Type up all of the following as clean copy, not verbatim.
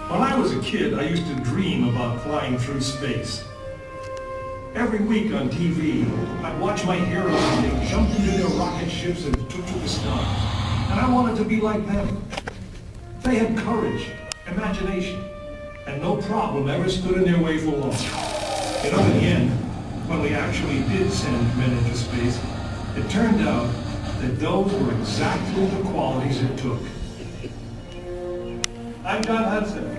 When I was a kid, I used to dream about flying through space. Every week on TV, I'd watch my heroes as they jumped into their rocket ships and took to the stars. And I wanted to be like them. They had courage, imagination, and no problem ever stood in their way for long. You know, in the end, when we actually did send men into space, it turned out that those were exactly the qualities it took. I'm John Hudson.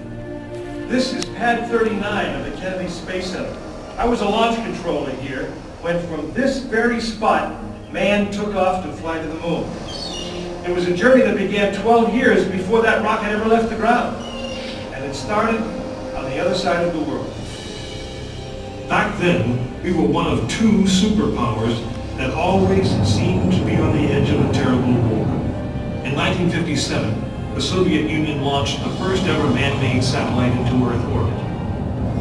This is Pad 39 of the Kennedy Space Center. I was a launch controller here when from this very spot, man took off to fly to the moon. It was a journey that began 12 years before that rocket ever left the ground. And it started on the other side of the world. Back then, we were one of two superpowers that always seemed to be on the edge of a terrible war. In 1957, the Soviet Union launched the first ever man-made satellite into Earth orbit.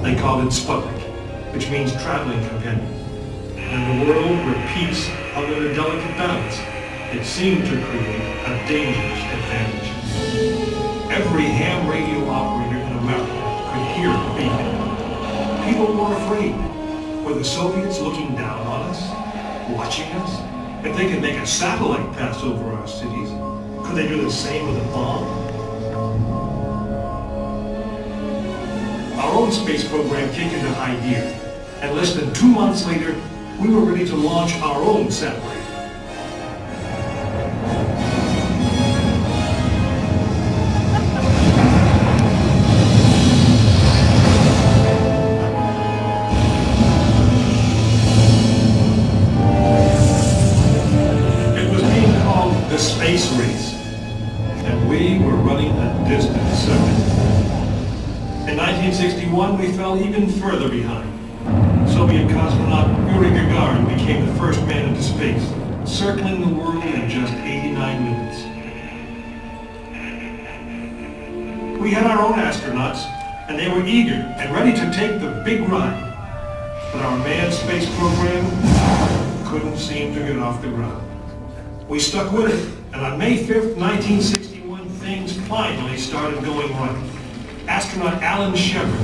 They called it Sputnik, which means traveling companion. In a world where peace hung in a delicate balance, it seemed to create a dangerous advantage. Every ham radio operator in America could hear the beacon. People were afraid. Were the Soviets looking down on us? Watching us? If they could make a satellite pass over our cities, could they do the same with a bomb? Our own space program kicked into high gear, and less than 2 months later, we were ready to launch our own satellite. The space race, and we were running a distant second. In 1961, we fell even further behind. Soviet cosmonaut Yuri Gagarin became the first man into space, circling the world in just 89 minutes. We had our own astronauts, and they were eager and ready to take the big ride. But our manned space program couldn't seem to get off the ground. We stuck with it, and on May 5th, 1961, things finally started going right. Astronaut Alan Shepard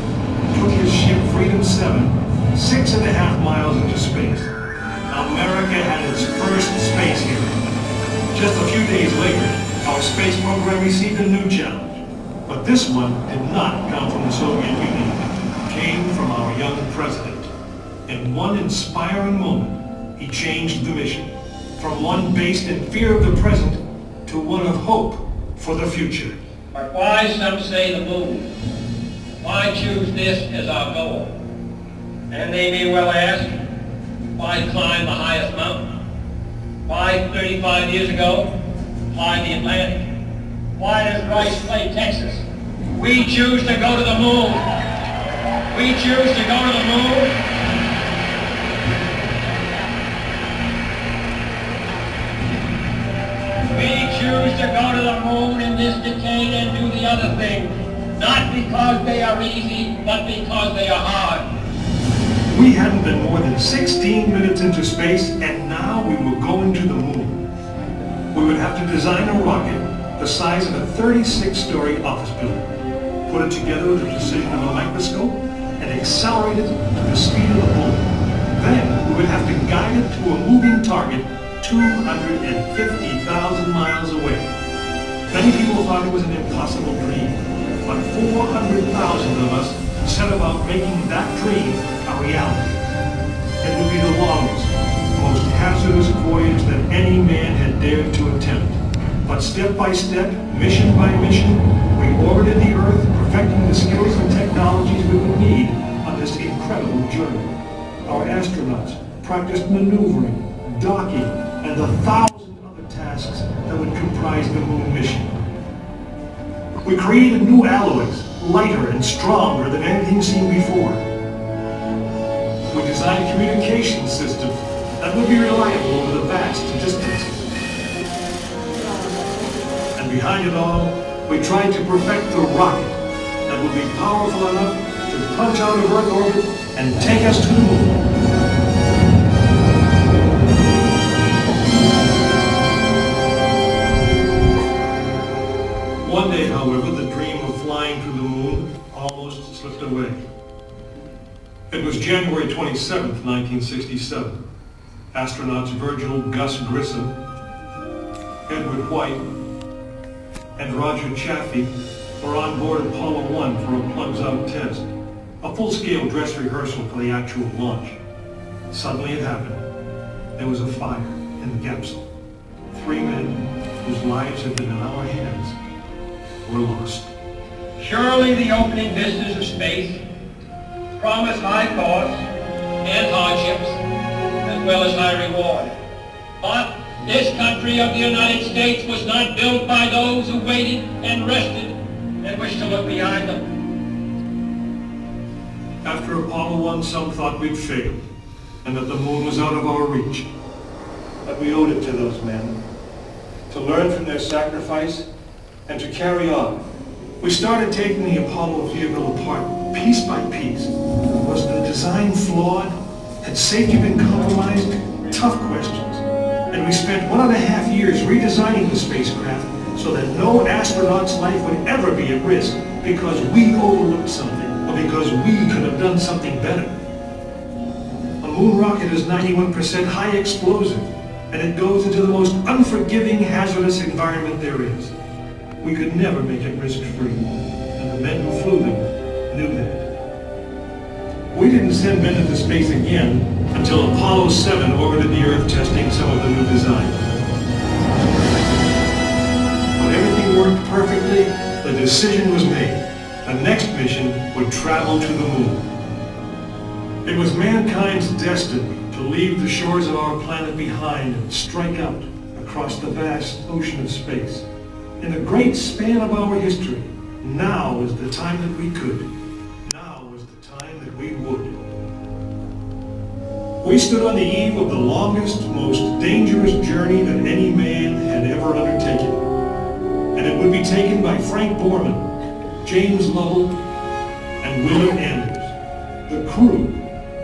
took his ship Freedom 7 6.5 miles into space. America had its first space hero. Just a few days later, our space program received a new challenge. But this one did not come from the Soviet Union. It came from our young president. In one inspiring moment, he changed the mission. From one based in fear of the present to one of hope for the future. But why, some say, the moon? Why choose this as our goal? And they may well ask, why climb the highest mountain? Why 35 years ago, fly the Atlantic? Why does Rice play Texas? We choose to go to the moon. We choose to go to the moon. We choose to go to the moon in this decade and do the other thing, not because they are easy, but because they are hard. We hadn't been more than 16 minutes into space, and now we were going to the moon. We would have to design a rocket the size of a 36-story office building, put it together with the precision of a microscope, and accelerate it to the speed of the bullet. Then we would have to guide it to a moving target 250,000 miles away. Many people thought it was an impossible dream, but 400,000 of us set about making that dream a reality. It would be the longest, most hazardous voyage that any man had dared to attempt. But step by step, mission by mission, we orbited the Earth, perfecting the skills and technologies we would need on this incredible journey. Our astronauts practiced maneuvering, docking, and the 1,000 other tasks that would comprise the moon mission. We created new alloys, lighter and stronger than anything seen before. We designed communication systems that would be reliable over the vast distances. And behind it all, we tried to perfect the rocket that would be powerful enough to punch out of Earth orbit and take us to the moon. One day, however, the dream of flying to the moon almost slipped away. It was January 27th, 1967. Astronauts Virgil Gus Grissom, Edward White, and Roger Chaffee were on board Apollo 1 for a plugs-out test, a full-scale dress rehearsal for the actual launch. Suddenly it happened. There was a fire in the capsule. 3 men whose lives had been in our hands were lost. Surely the opening vistas of space promise high costs and hardships, as well as high reward. But this country of the United States was not built by those who waited and rested and wished to look behind them. After Apollo 1, some thought we'd failed, and that the moon was out of our reach. But we owed it to those men to learn from their sacrifice and to carry on. We started taking the Apollo vehicle apart, piece by piece. Was the design flawed? Had safety been compromised? Tough questions. And we spent 1.5 years redesigning the spacecraft so that no astronaut's life would ever be at risk because we overlooked something, or because we could have done something better. A moon rocket is 91% high explosive, and it goes into the most unforgiving, hazardous environment there is. We could never make it risk-free, and the men who flew them knew that. We didn't send men into space again until Apollo 7 orbited the Earth testing some of the new designs. When everything worked perfectly, the decision was made. The next mission would travel to the moon. It was mankind's destiny to leave the shores of our planet behind and strike out across the vast ocean of space. In the great span of our history, now was the time that we could. Now was the time that we would. We stood on the eve of the longest, most dangerous journey that any man had ever undertaken. And it would be taken by Frank Borman, James Lovell, and Willard Anders, the crew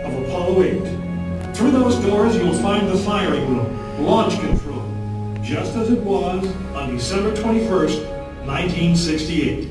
of Apollo 8. Through those doors, you'll find the firing room, launch control, just as it was on December 21st, 1968.